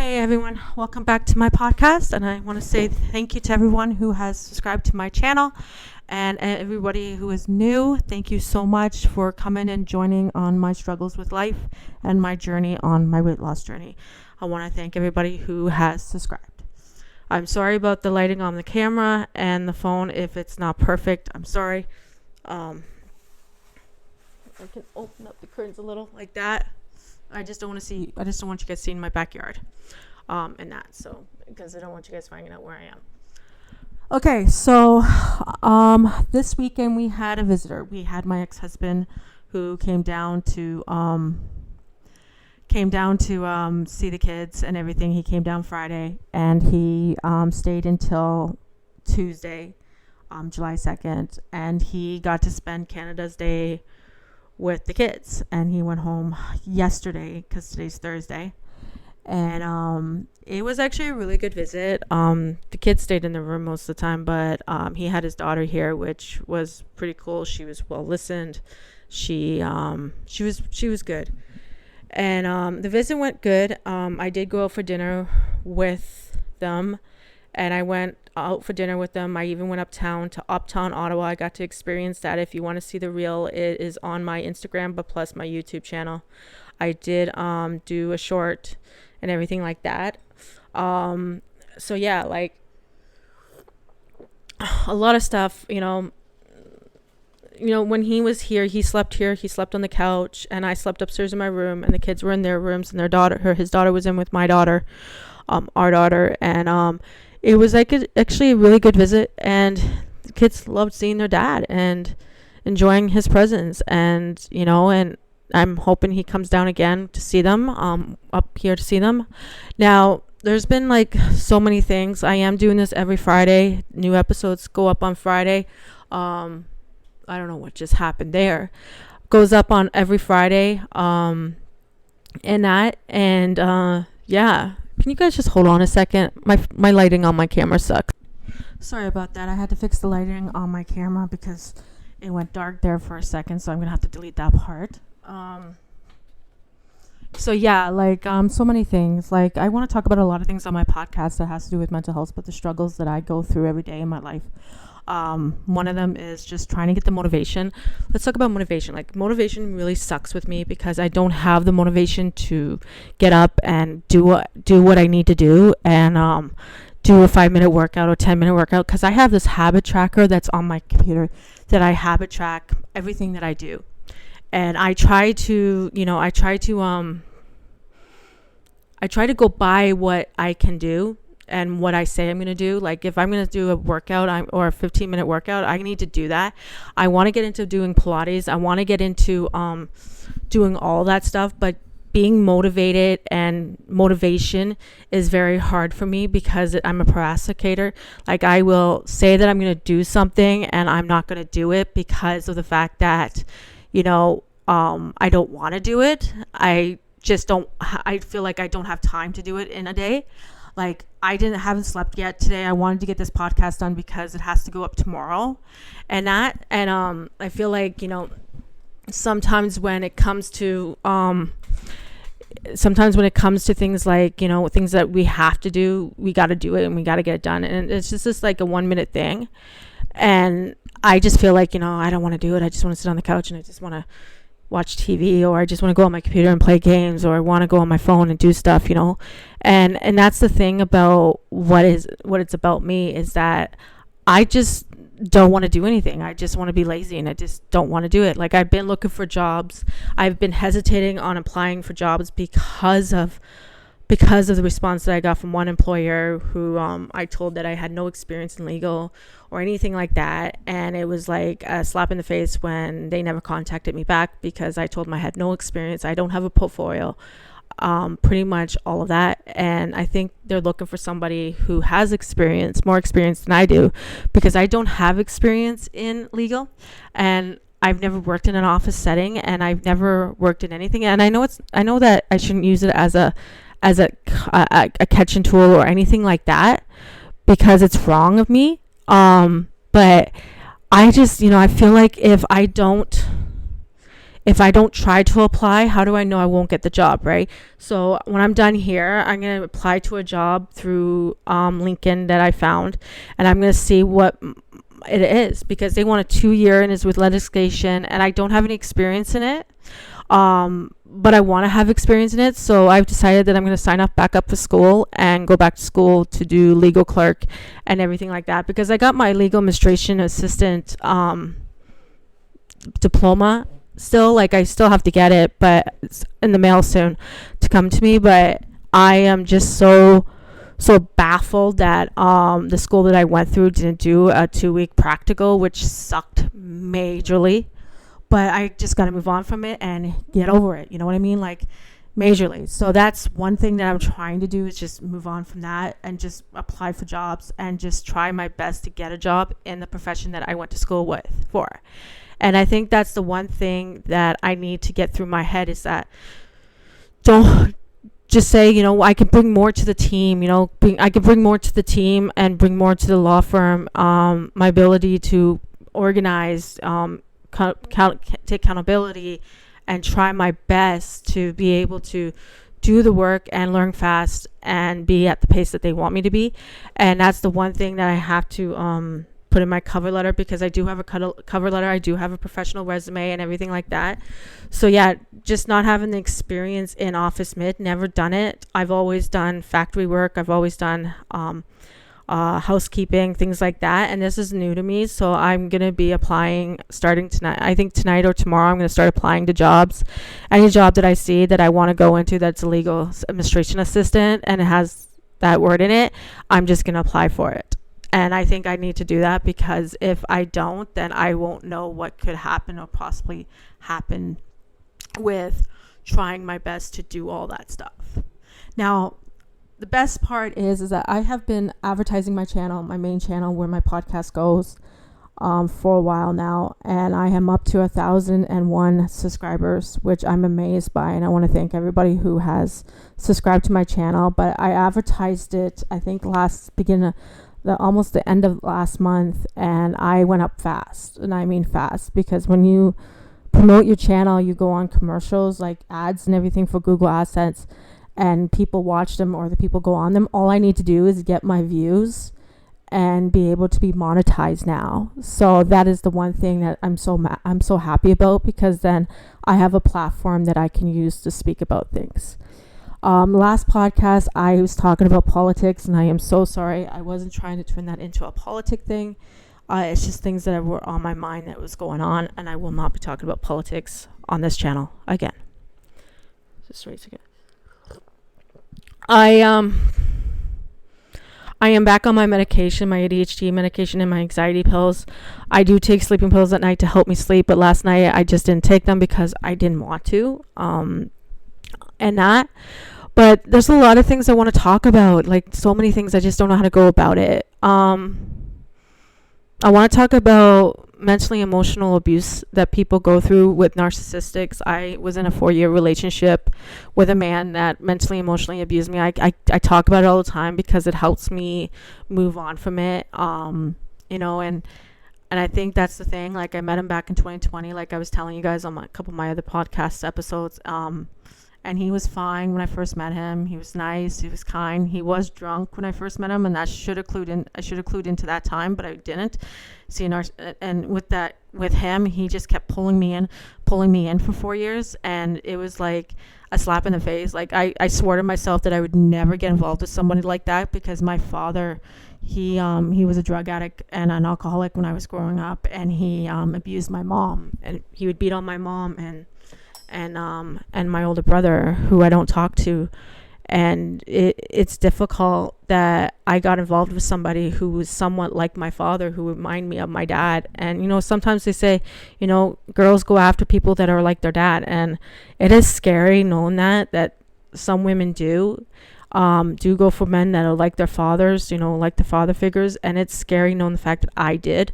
Hey everyone, welcome back to my podcast, and I want to say thank you to everyone who has subscribed to my channel and everybody who is new. Thank you so much for coming and joining on my struggles with life and my journey on my weight loss journey. I want to thank everybody who has subscribed. I'm sorry about the lighting on the camera and the phone. If it's not perfect, I'm sorry. I can open up the curtains a little like that. I just don't want you guys seeing my backyard, and that, so, because I don't want you guys finding out where I am. Okay, so, this weekend we had a visitor. We had my ex-husband who came down to see the kids and everything. He came down Friday, and he, stayed until Tuesday, July 2nd, and he got to spend Canada's Day with the kids, and he went home yesterday because today's Thursday, and it was actually a really good visit. The kids stayed in the room most of the time, but he had his daughter here, which was pretty cool. She was well listened. She was good, and the visit went good. I did go out for dinner with them, and I went out for dinner with them. I even went uptown to Uptown Ottawa. I got to experience that. If you want to see the reel, it is on my Instagram, but plus my YouTube channel. I did do a short and everything like that. So yeah, like a lot of stuff, when he was here, he slept on the couch, and I slept upstairs in my room, and the kids were in their rooms, and his daughter was in with my daughter, our daughter, and it was actually a really good visit, and the kids loved seeing their dad and enjoying his presence, and and I'm hoping he comes down again to see them, up here to see them. Now, there's been so many things. I am doing this every Friday. New episodes go up on Friday. I don't know what just happened there. Goes up on every Friday. Yeah. Can you guys just hold on a second? My lighting on my camera sucks. Sorry about that. I had to fix the lighting on my camera because it went dark there for a second, so I'm gonna have to delete that part. So yeah, so many things. I want to talk about a lot of things on my podcast that has to do with mental health, but the struggles that I go through every day in my life. One of them is just trying to get the motivation. Let's talk about motivation. Motivation really sucks with me because I don't have the motivation to get up and do what I need to do, and do a 5-minute workout or 10-minute workout, because I have this habit tracker that's on my computer that I habit track everything that I do. And I try to go by what I can do and what I say I'm going to do. If I'm going to do a workout or a 15-minute workout, I need to do that. I want to get into doing Pilates. I want to get into doing all that stuff, but being motivated and motivation is very hard for me because I'm a procrastinator. I will say that I'm going to do something and I'm not going to do it because of the fact that I don't want to do it. I feel like I don't have time to do it in a day. I haven't slept yet today. I wanted to get this podcast done because it has to go up tomorrow, and I feel like, sometimes when it comes to things things that we have to do, we got to do it and we got to get it done. And it's just this a 1-minute thing. And I just feel like, I don't want to do it. I just want to sit on the couch and I just want to watch TV, or I just want to go on my computer and play games, or I want to go on my phone and do stuff, and that's the thing about what it's about me, is that I just don't want to do anything. I just want to be lazy, and I just don't want to do it. I've been looking for jobs. I've been hesitating on applying for jobs because of the response that I got from one employer who I told that I had no experience in legal or anything like that, and it was like a slap in the face when they never contacted me back because I told them I had no experience, I don't have a portfolio, pretty much all of that. And I think they're looking for somebody who has more experience than I do, because I don't have experience in legal, and I've never worked in an office setting, and I've never worked in anything. And I know that I shouldn't use it as a catching tool or anything like that, because it's wrong of me. But I just, I feel like if if I don't try to apply, how do I know I won't get the job, right? So when I'm done here, I'm going to apply to a job through LinkedIn that I found, and I'm going to see what it is, because they want a 2-year and is with legislation, and I don't have any experience in it. But I want to have experience in it, so I've decided that I'm going to sign up back up for school and go back to school to do legal clerk and everything like that, because I got my legal administration assistant diploma still. Like, I still have to get it, but it's in the mail soon to come to me. But I am just so baffled that the school that I went through didn't do a 2-week practical, which sucked majorly. But I just got to move on from it and get over it. You know what I mean? Like, majorly. So that's one thing that I'm trying to do, is just move on from that and just apply for jobs and just try my best to get a job in the profession that I went to school for. And I think that's the one thing that I need to get through my head, is that don't just say, you know, I can bring more to the team, you know, I can bring more to the team and bring more to the law firm. My ability to organize, take accountability, and try my best to be able to do the work and learn fast and be at the pace that they want me to be. And that's the one thing that I have to put in my cover letter, because I do have a cover letter, I do have a professional resume and everything like that. So yeah, just not having the experience in office mid, never done it. I've always done factory work, I've always done housekeeping, things like that, and this is new to me. So I'm gonna be applying starting tonight. I think tonight or tomorrow I'm gonna start applying to jobs. Any job that I see that I want to go into that's a legal administration assistant and it has that word in it, I'm just gonna apply for it. And I think I need to do that, because if I don't, then I won't know what could happen or possibly happen with trying my best to do all that stuff. Now, the best part is that I have been advertising my channel, my main channel where my podcast goes, for a while now, and I am up to 1,001 subscribers, which I'm amazed by, and I want to thank everybody who has subscribed to my channel. But I advertised it, I think almost the end of last month, and I went up fast. And I mean fast, because when you promote your channel, you go on commercials, like ads and everything for Google AdSense, and people watch them, or the people go on them. All I need to do is get my views and be able to be monetized now. So that is the one thing that I'm so happy about, because then I have a platform that I can use to speak about things. Last podcast, I was talking about politics, and I am so sorry. I wasn't trying to turn that into a politic thing. It's just things that were on my mind that was going on, and I will not be talking about politics on this channel again. Just wait a second. I am back on my medication, my ADHD medication and my anxiety pills. I do take sleeping pills at night to help me sleep, but last night I just didn't take them because I didn't want to. But there's a lot of things I want to talk about, like so many things. I just don't know how to go about it. I want to talk about mentally emotional abuse that people go through with narcissistics. I was in a 4-year relationship with a man that mentally emotionally abused me. I talk about it all the time because it helps me move on from it. And I think that's the thing. Like, I met him back in 2020, like I was telling you guys on a couple of my other podcast episodes. And he was fine when I first met him. He was nice. He was kind. He was drunk when I first met him, and that I should have clued into that time, but I didn't. And with him, he just kept pulling me in for 4 years, and it was like a slap in the face. Like, I swore to myself that I would never get involved with somebody like that, because my father, he was a drug addict and an alcoholic when I was growing up, and he abused my mom, and he would beat on my mom and my older brother, who I don't talk to. And it's difficult that I got involved with somebody who was somewhat like my father, who remind me of my dad. And, sometimes they say, girls go after people that are like their dad. And it is scary knowing that some women do go for men that are like their fathers, like the father figures. And it's scary knowing the fact that I did.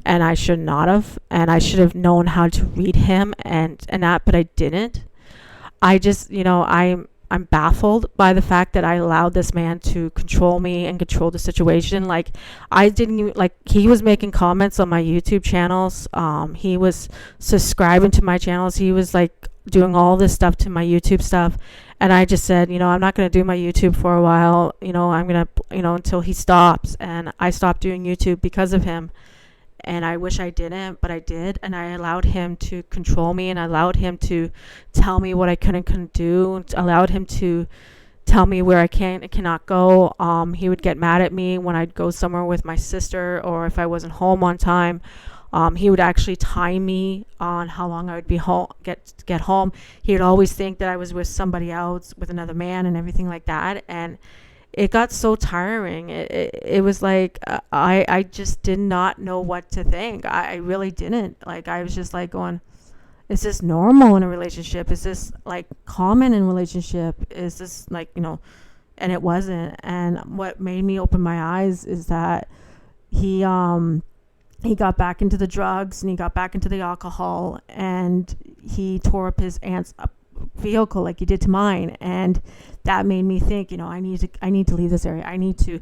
And I should not have, and I should have known how to read him and that, but I didn't. I just, I'm I'm baffled by the fact that I allowed this man to control me and control the situation. Like, I didn't even, like, he was making comments on my YouTube channels. He was subscribing to my channels. He was like doing all this stuff to my YouTube stuff. And I just said, I'm not going to do my YouTube for a while. I'm going to, until he stops. And I stopped doing YouTube because of him. And I wish I didn't, but I did. And I allowed him to control me, and I allowed him to tell me what I couldn't do, allowed him to tell me where I can and cannot go. He would get mad at me when I'd go somewhere with my sister, or if I wasn't home on time. He would actually time me on how long I would be home, get home. He would always think that I was with somebody else, with another man, and everything like that. And it got so tiring. It was like I just did not know what to think. I really didn't. Like, I was just like going, is this normal in a relationship? Is this like common in a relationship? Is this like, and it wasn't. And what made me open my eyes is that he got back into the drugs, and he got back into the alcohol, and he tore up his aunt's vehicle like he did to mine. And that made me think, I need to leave this area. I need to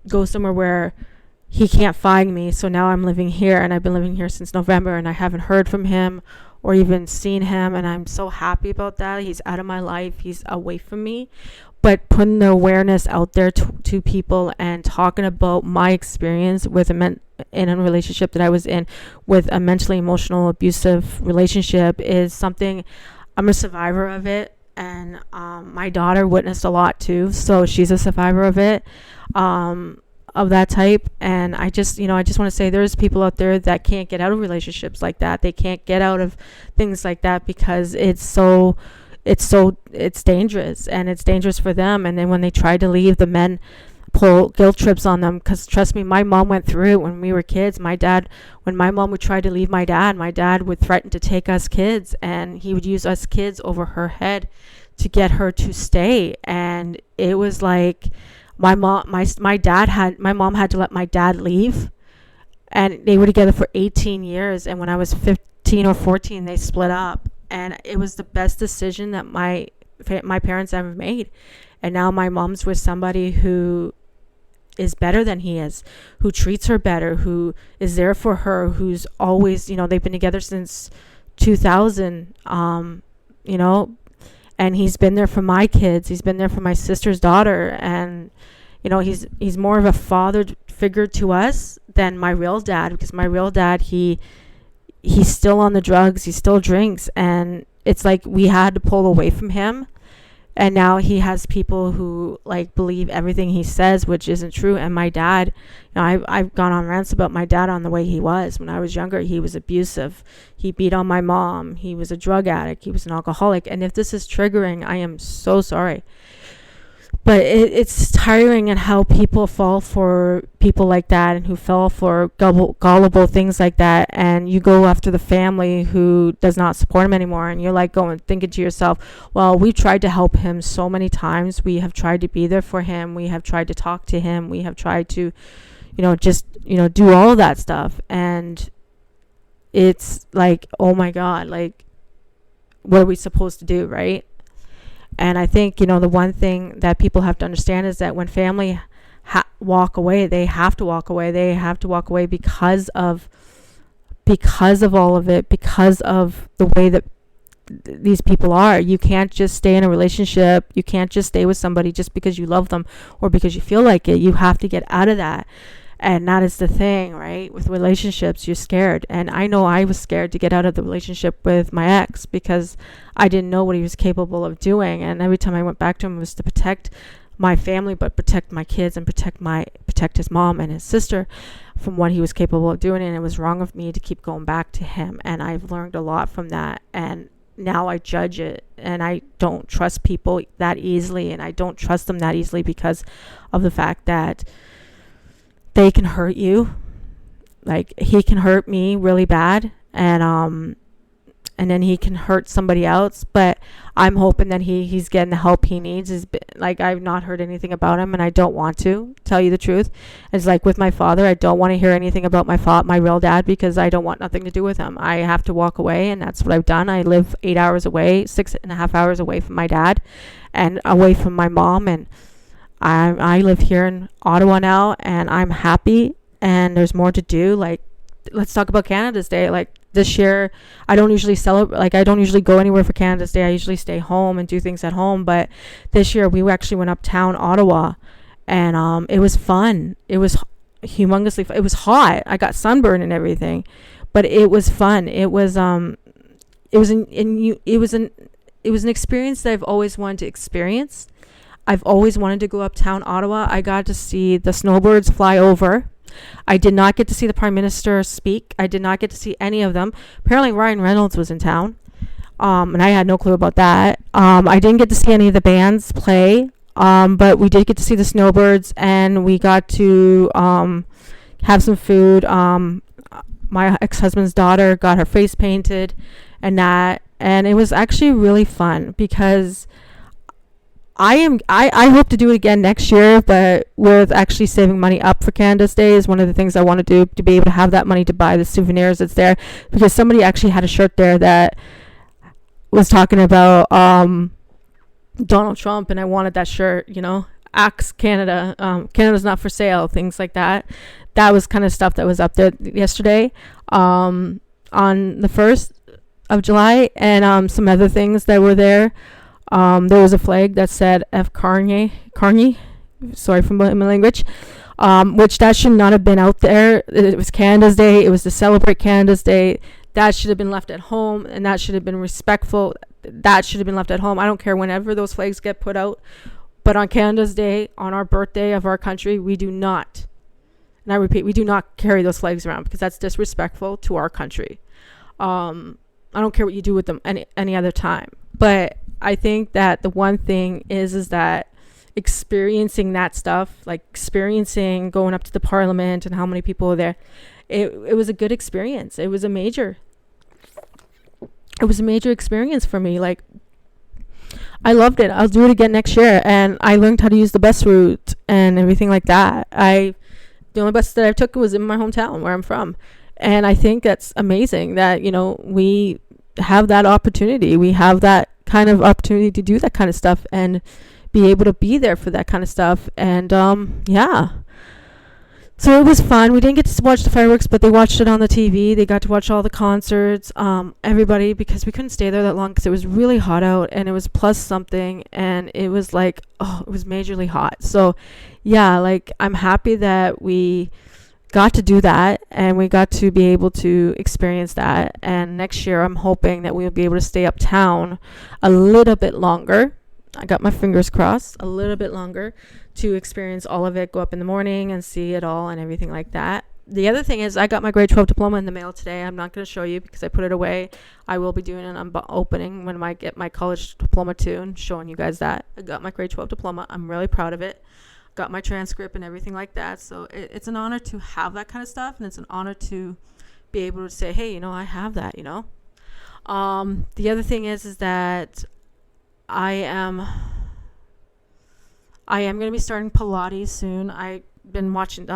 go somewhere where he can't find me. So now I'm living here, and I've been living here since November, and I haven't heard from him or even seen him. And I'm so happy about that. He's out of my life. He's away from me. But putting the awareness out there to people and talking about my experience with in a relationship that I was in with a mentally emotional abusive relationship is something. I'm a survivor of it, and my daughter witnessed a lot too, so she's a survivor of it, of that type. And I just want to say, there's people out there that can't get out of relationships like that. They can't get out of things like that because it's dangerous, and it's dangerous for them. And then when they try to leave, the men pull guilt trips on them, because trust me, my mom went through it when we were kids. When my mom would try to leave my dad would threaten to take us kids, and he would use us kids over her head to get her to stay. And it was like my mom had to let my dad leave, and they were together for 18 years. And when I was 15 or 14, they split up. And it was the best decision that my parents ever made. And now my mom's with somebody who is better than he is, who treats her better, who is there for her, who's always, they've been together since 2000, and he's been there for my kids. He's been there for my sister's daughter. And, he's more of a father figure to us than my real dad, because my real dad, he's still on the drugs, he still drinks, and it's like we had to pull away from him. And now he has people who like believe everything he says, which isn't true. And my dad, I've gone on rants about my dad on the way he was. When I was younger, he was abusive. He beat on my mom. He was a drug addict. He was an alcoholic. And if this is triggering, I am so sorry. But it's tiring, and how people fall for people like that, and who fell for gullible things like that. And you go after the family who does not support him anymore. And you're like thinking to yourself, well, we've tried to help him so many times. We have tried to be there for him. We have tried to talk to him. We have tried to, do all of that stuff. And it's like, oh my God, like, what are we supposed to do, right? And I think, the one thing that people have to understand is that when family walk away, they have to walk away. They have to walk away because of all of it, because of the way that these people are. You can't just stay in a relationship. You can't just stay with somebody just because you love them or because you feel like it. You have to get out of that. And that is the thing, right? With relationships, you're scared. And I know I was scared to get out of the relationship with my ex because I didn't know what he was capable of doing. And every time I went back to him, it was to protect my family, but protect my kids and protect his mom and his sister from what he was capable of doing. And it was wrong of me to keep going back to him. And I've learned a lot from that. And now I judge it, and I don't trust people that easily. And I don't trust them that easily because of the fact that they can hurt you. Like, he can hurt me really bad. And and then he can hurt somebody else. But I'm hoping that he's getting the help he needs. Like, I've not heard anything about him, and I don't want to tell you the truth. It's like with my father, I don't want to hear anything about my real dad, because I don't want nothing to do with him. I have to walk away, and that's what I've done. I live 8 hours away, 6.5 hours away from my dad and away from my mom, and I live here in Ottawa now, and I'm happy, and there's more to do. Like, let's talk about Canada's Day. Like, this year, I don't usually celebrate, like, I don't usually go anywhere for Canada's Day. I usually stay home and do things at home. But this year, we actually went uptown Ottawa, and it was fun. It was humongously fun. It was hot. I got sunburned and everything, but it was fun. It was an experience that I've always wanted to experience. I've always wanted to go uptown Ottawa. I got to see the snowbirds fly over. I did not get to see the Prime Minister speak. I did not get to see any of them. Apparently Ryan Reynolds was in town, and I had no clue about that. I didn't get to see any of the bands play, but we did get to see the snowbirds, and we got to have some food. My ex-husband's daughter got her face painted and that, and it was actually really fun, because I hope to do it again next year, but with actually saving money up for Canada's Day is one of the things I want to do, to be able to have that money to buy the souvenirs that's there, because somebody actually had a shirt there that was talking about Donald Trump, and I wanted that shirt, Axe Canada, Canada's not for sale, things like that. That was kind of stuff that was up there yesterday on the 1st of July, and some other things that were there. There was a flag that said F. Carney, sorry for my language, which that should not have been out there. It was Canada's Day. It was to celebrate Canada's Day. That should have been left at home, and that should have been respectful. That should have been left at home. I don't care whenever those flags get put out, but on Canada's Day, on our birthday of our country, we do not, and I repeat, we do not carry those flags around, because that's disrespectful to our country. I don't care what you do with them any other time, but I think that the one thing is that experiencing that stuff, like experiencing going up to the Parliament and how many people were there, it was a good experience. It was a major experience for me. Like, I loved it. I'll do it again next year, and I learned how to use the bus route and everything like that. The only bus that I took was in my hometown where I'm from, and I think that's amazing that we have that opportunity. We have that kind of opportunity to do that kind of stuff and be able to be there for that kind of stuff. And so it was fun. We didn't get to watch the fireworks, but they watched it on the TV. They got to watch all the concerts, everybody, because we couldn't stay there that long because it was really hot out, and it was plus something, and it was like, it was majorly hot. So yeah, like, I'm happy that we got to do that, and we got to be able to experience that. And next year, I'm hoping that we'll be able to stay uptown a little bit longer. I got my fingers crossed, a little bit longer, to experience all of it, go up in the morning and see it all and everything like that. The other thing is, I got my grade 12 diploma in the mail today. I'm not going to show you because I put it away. I will be doing an opening when I get my college diploma too, and showing you guys that. I got my grade 12 diploma. I'm really proud of it. Got my transcript and everything like that. So it's an honor to have that kind of stuff, and it's an honor to be able to say, hey, I have that. The other thing is that I am going to be starting Pilates soon. I've been watching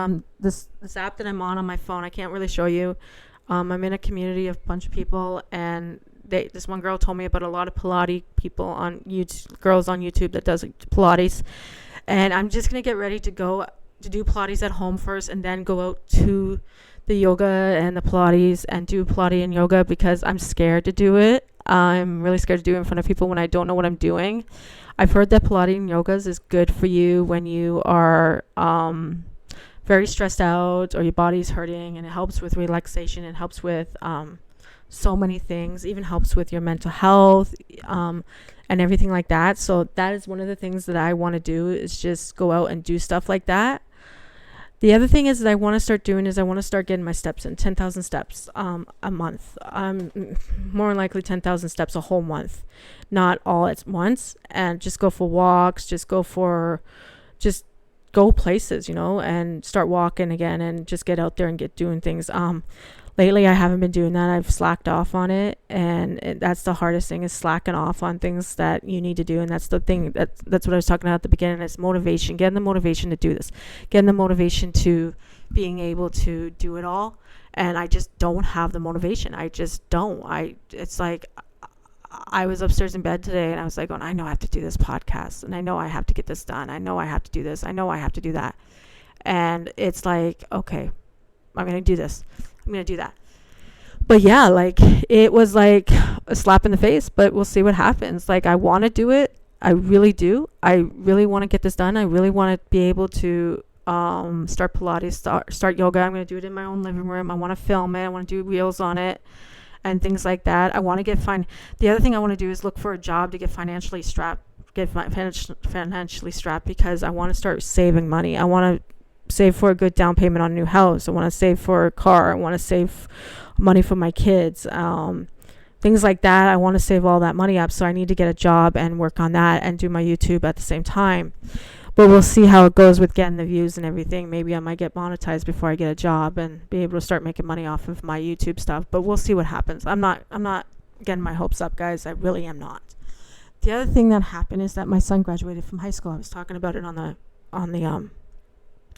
this app that I'm on my phone. I can't really show you. I'm in a community of a bunch of people, and this one girl told me about a lot of Pilates people on YouTube, girls on YouTube that does Pilates. And I'm just going to get ready to go to do Pilates at home first, and then go out to the yoga and the Pilates and do Pilates and yoga, because I'm scared to do it. I'm really scared to do it in front of people when I don't know what I'm doing. I've heard that Pilates and yogas is good for you when you are very stressed out or your body's hurting, and it helps with relaxation. It helps with so many things, even helps with your mental health and everything like that. So that is one of the things that I want to do, is just go out and do stuff like that. The other thing is that I want to start doing is I want to start getting my steps in, 10,000 steps a month. More than likely 10,000 steps a whole month, not all at once, and just go for walks, just go places, and start walking again, and just get out there and get doing things. lately I haven't been doing that. I've slacked off on it, and that's the hardest thing, is slacking off on things that you need to do. And that's the thing, that's what I was talking about at the beginning, is motivation. Getting the motivation to do this, getting the motivation to being able to do it all. And I just don't have the motivation. I just don't. It's like, I was upstairs in bed today and I was like, I know I have to do this podcast, and I know I have to get this done. I know I have to do this. I know I have to do that. And it's like, okay, I'm going to do this. I'm going to do that. But yeah, like, it was like a slap in the face, but we'll see what happens. Like, I want to do it. I really do. I really want to get this done. I really want to be able to start Pilates, start yoga. I'm going to do it in my own living room. I want to film it. I want to do reels on it and things like that. I want to the other thing I want to do is look for a job to get financially strapped, because I want to start saving money. I want to save for a good down payment on a new house. I want to save for a car. I want to save money for my kids. Things like that. I want to save all that money up. So I need to get a job and work on that and do my YouTube at the same time. But we'll see how it goes with getting the views and everything. Maybe I might get monetized before I get a job and be able to start making money off of my YouTube stuff. But we'll see what happens. I'm not getting my hopes up, guys. I really am not. The other thing that happened is that my son graduated from high school. I was talking about it on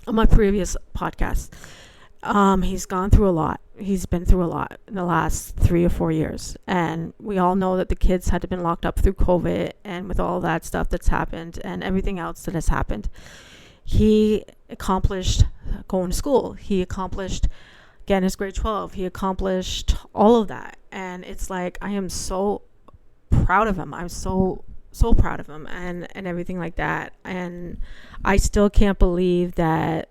my previous podcast. He's gone through a lot. He's been through a lot in the last 3 or 4 years. And we all know that the kids had to been locked up through COVID, and with all that stuff that's happened and everything else that has happened. He accomplished going to school. He accomplished getting his grade 12. He accomplished all of that. And it's like, I am so proud of him. I'm so proud of him and everything like that. And I still can't believe that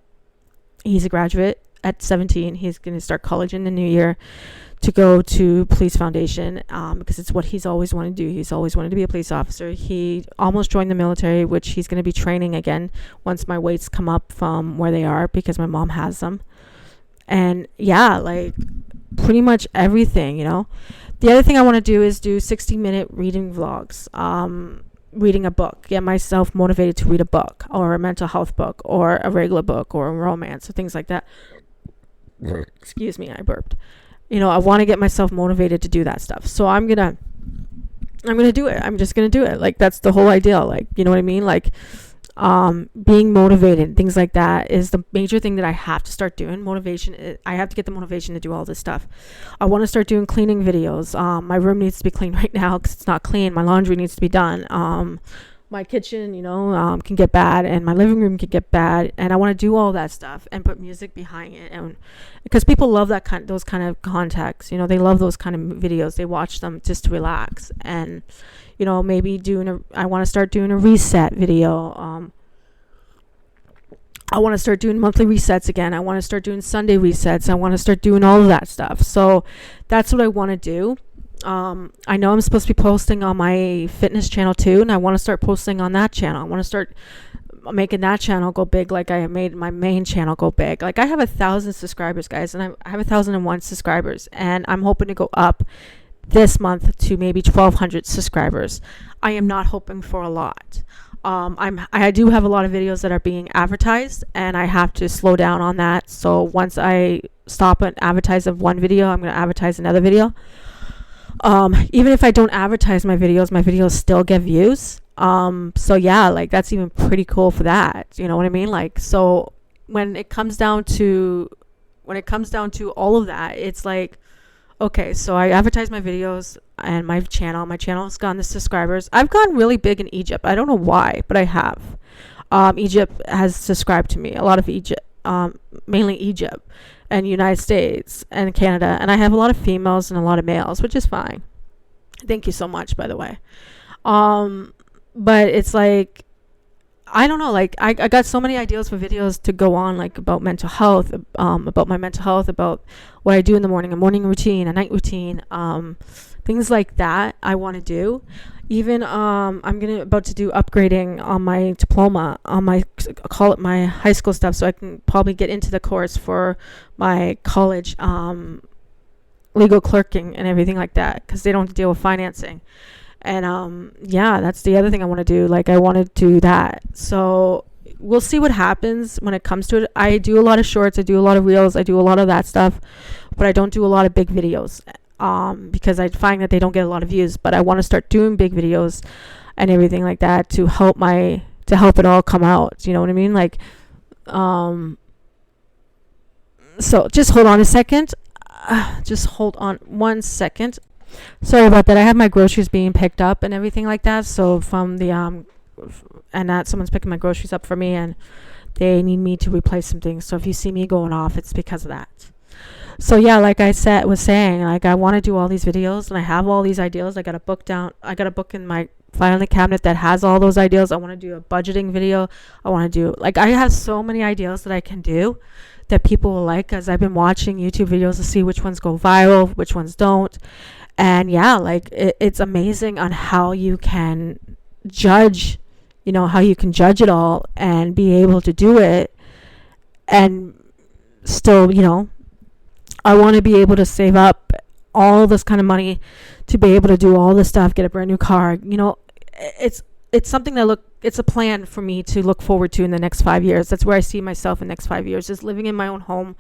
he's a graduate. At 17, he's going to start college in the new year to go to Police Foundation, because it's what he's always wanted to do. He's always wanted to be a police officer. He almost joined the military, which he's going to be training again once my weights come up from where they are, because my mom has them. And yeah, like, pretty much everything, you know. The other thing I want to do is do 60-minute reading vlogs. Reading a book, get myself motivated to read a book, or a mental health book, or a regular book, or a romance, or things like that. Excuse me, I burped. You know, I want to get myself motivated to do that stuff. So I'm gonna do it. I'm just gonna do it. Like, that's the whole idea. Like, you know what I mean? Like, being motivated, things like that, is the major thing that I have to start doing. I have to get the motivation to do all this stuff. I want to start doing cleaning videos. My room needs to be cleaned right now because it's not clean. My laundry needs to be done. My kitchen, you know, can get bad, and my living room can get bad, and I want to do all that stuff and put music behind it, and because people love those kind of contacts, you know, they love those kind of videos. They watch them just to relax. And, you know, maybe I want to start doing a reset video. I want to start doing monthly resets again. I want to start doing Sunday resets. I want to start doing all of that stuff. So that's what I want to do. I know I'm supposed to be posting on my fitness channel too, and I want to start posting on that channel. I want to start making that channel go big, like I made my main channel go big. Like, I have 1,000 subscribers, guys, and I have 1,001 subscribers, and I'm hoping to go up this month to maybe 1,200 subscribers. I am not hoping for a lot. I do have a lot of videos that are being advertised, and I have to slow down on that. So once I stop and advertise of one video, I'm going to advertise another video. Even if I don't advertise my videos still get views. So yeah, like, that's even pretty cool for that. You know what I mean? Like, so when it comes down to all of that, it's like, okay, so I advertise my videos and my channel. My channel has gotten the subscribers. I've gotten really big in Egypt. I don't know why, but I have. Egypt has subscribed to me. A lot of Egypt, mainly Egypt and United States and Canada. And I have a lot of females and a lot of males, which is fine. Thank you so much, by the way. But it's like, I don't know, like, I got so many ideas for videos to go on, like, about mental health, about my mental health, about what I do in the morning, a morning routine, a night routine, things like that I want to do. Even I'm about to do upgrading on my diploma, on my high school stuff, so I can probably get into the course for my college legal clerking and everything like that, because they don't have to deal with financing. And yeah, that's the other thing I want to do. Like, I want to do that. So we'll see what happens when it comes to it. I do a lot of shorts, I do a lot of reels, I do a lot of that stuff. but I don't do a lot of big videos because I find that they don't get a lot of views. But I want to start doing big videos and everything like that to help it all come out. You know what I mean? Like, so just hold on a second. Just hold on 1 second. Sorry about that. I have my groceries being picked up and everything like that. So from the and that someone's picking my groceries up for me, and they need me to replace some things. So if you see me going off, it's because of that. So yeah, like I was saying, like I want to do all these videos, and I have all these ideas. I got a book in my filing cabinet that has all those ideas. I want to do a budgeting video. I want to do, like, I have so many ideas that I can do that people will like, because I've been watching YouTube videos to see which ones go viral, which ones don't. And yeah, like it's amazing on how you can judge, how you can judge it all and be able to do it. And still, I want to be able to save up all this kind of money to be able to do all this stuff, get a brand new car. It's something it's a plan for me to look forward to in the next 5 years. That's where I see myself in the next 5 years, is living in my own home,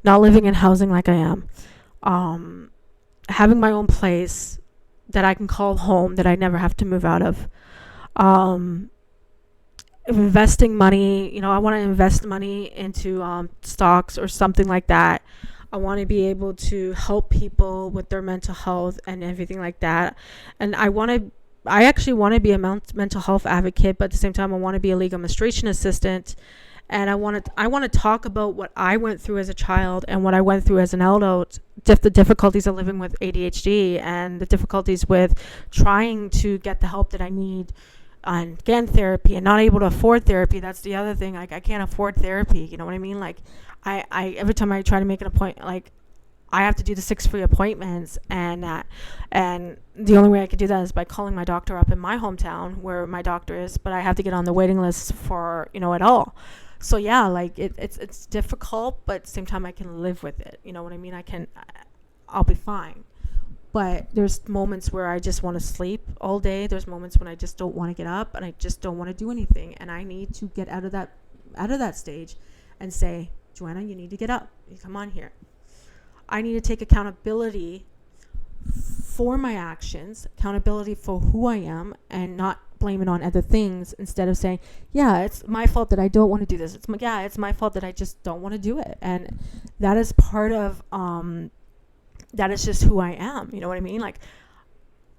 not living in housing like I am. Having my own place that I can call home, that I never have to move out of. Investing money, I want to invest money into stocks or something like that. I want to be able to help people with their mental health and everything like that. And I actually want to be a mental health advocate, but at the same time, I want to be a legal administration assistant. And I want to talk about what I went through as a child and what I went through as an adult, the difficulties of living with ADHD and the difficulties with trying to get the help that I need and getting therapy and not able to afford therapy. That's the other thing. Like, I can't afford therapy. You know what I mean? Like, I every time I try to make an appointment, like, I have to do the 6 free appointments, and the only way I can do that is by calling my doctor up in my hometown where my doctor is, but I have to get on the waiting list for, it all. So yeah, like it's difficult, but at the same time I can live with it. You know what I mean? I'll be fine. But there's moments where I just want to sleep all day. There's moments when I just don't want to get up and I just don't want to do anything. And I need to get out of that stage and say, Joanna, you need to get up. You come on here. I need to take accountability for my actions, accountability for who I am, and not blame it on other things, instead of saying, yeah, it's my fault that I don't want to do this. It's my fault that I just don't want to do it. And that is part of, that is just who I am. You know what I mean? Like,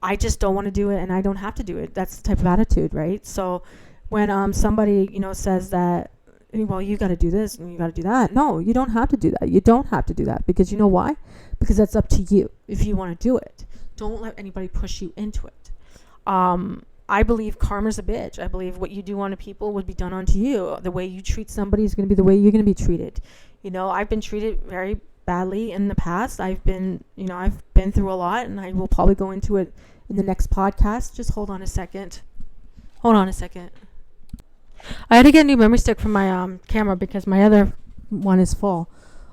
I just don't want to do it, and I don't have to do it. That's the type of attitude, right? So when somebody, says that, well, you got to do this and you got to do that. No, you don't have to do that. You don't have to do that, because you know why? Because that's up to you if you want to do it. Don't let anybody push you into it. I believe karma's a bitch. I believe what you do onto people would be done onto you. The way you treat somebody is going to be the way you're going to be treated. I've been treated very badly in the past. I've been through a lot, and I will probably go into it in the next podcast. Just hold on a second. I had to get a new memory stick for my camera because my other one is full,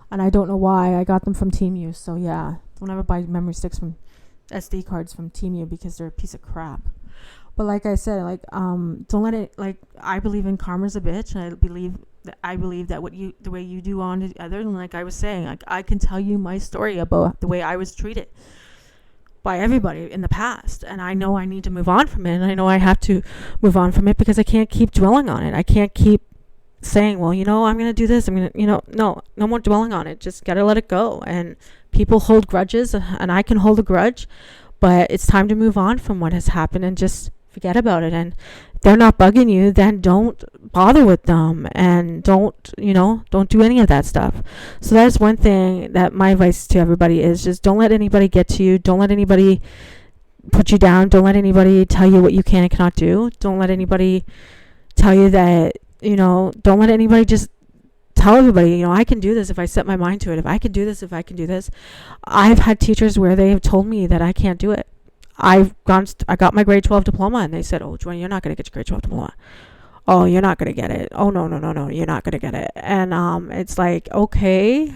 and I don't know why. I got them from Temu. So yeah, don't ever buy memory sticks from SD cards from Temu, because they're a piece of crap. But like I said, like, don't let it, like, I believe in karma's a bitch, and I believe that the way you do on to others, and like I was saying, like, I can tell you my story about the way I was treated by everybody in the past, and I know I need to move on from it, and I know I have to move on from it, because I can't keep dwelling on it. I can't keep saying, well, I'm going to do this. I'm going to, no more dwelling on it. Just got to let it go. And people hold grudges, and I can hold a grudge, but it's time to move on from what has happened and just forget about it. And if they're not bugging you, then don't bother with them, and don't do any of that stuff. So that's one thing that my advice to everybody is, just don't let anybody get to you. Don't let anybody put you down. Don't let anybody tell you what you can and cannot do. Don't let anybody tell you that, don't let anybody just tell everybody, I can do this if I set my mind to it. If I can do this. I've had teachers where they have told me that I can't do it. I got my grade 12 diploma, and they said, oh, Joanna, you're not going to get your grade 12 diploma. Oh, you're not going to get it. Oh, no, you're not going to get it. And it's like, okay,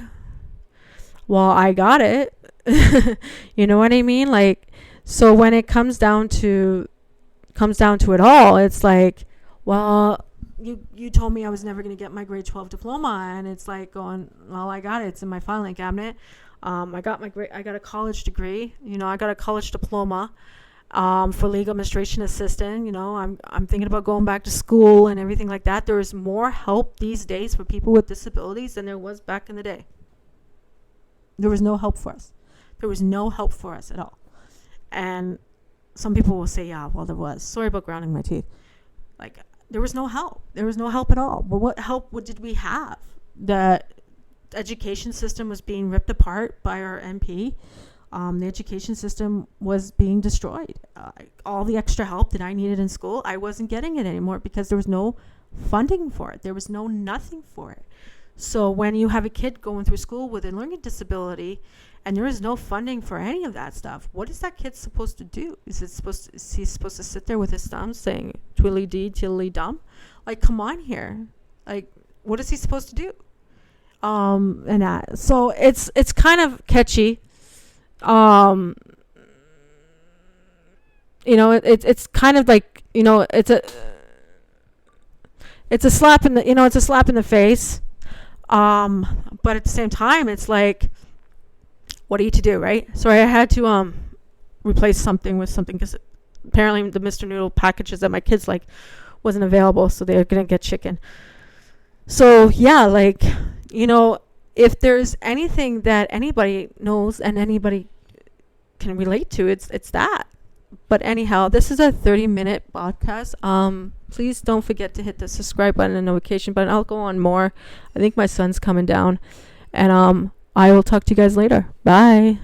well, I got it. You know what I mean? Like, so when it comes down to it all, it's like, well, you told me I was never going to get my grade 12 diploma, and it's like going, well, I got it. It's in my filing cabinet. I got I got a college degree. I got a college diploma for legal administration assistant. I'm thinking about going back to school and everything like that. There is more help these days for people with disabilities than there was back in the day. There was no help for us. There was no help for us at all. And some people will say, yeah, well, there was. Sorry about grounding my teeth. Like, there was no help. There was no help at all. But what help did we have? The education system was being ripped apart by our MP. The education system was being destroyed. All the extra help that I needed in school, I wasn't getting it anymore because there was no funding for it. There was nothing for it. So when you have a kid going through school with a learning disability and there is no funding for any of that stuff, what is that kid supposed to do? Is he supposed to sit there with his thumbs saying twiddly dee, tiddly dum? Like, come on here. Like, what is he supposed to do? And that. So it's kind of catchy. It's kind of like, it's a slap in the face. But at the same time, it's like, what are you to do, right? So I had to replace something with something because apparently the Mr. Noodle packages that my kids like wasn't available, so they're gonna get chicken. So yeah, like, if there's anything that anybody knows and anybody can relate to, it's that. But anyhow, this is a 30-minute podcast. Please don't forget to hit the subscribe button and notification button. I'll go on more. I think my son's coming down. And I will talk to you guys later. Bye.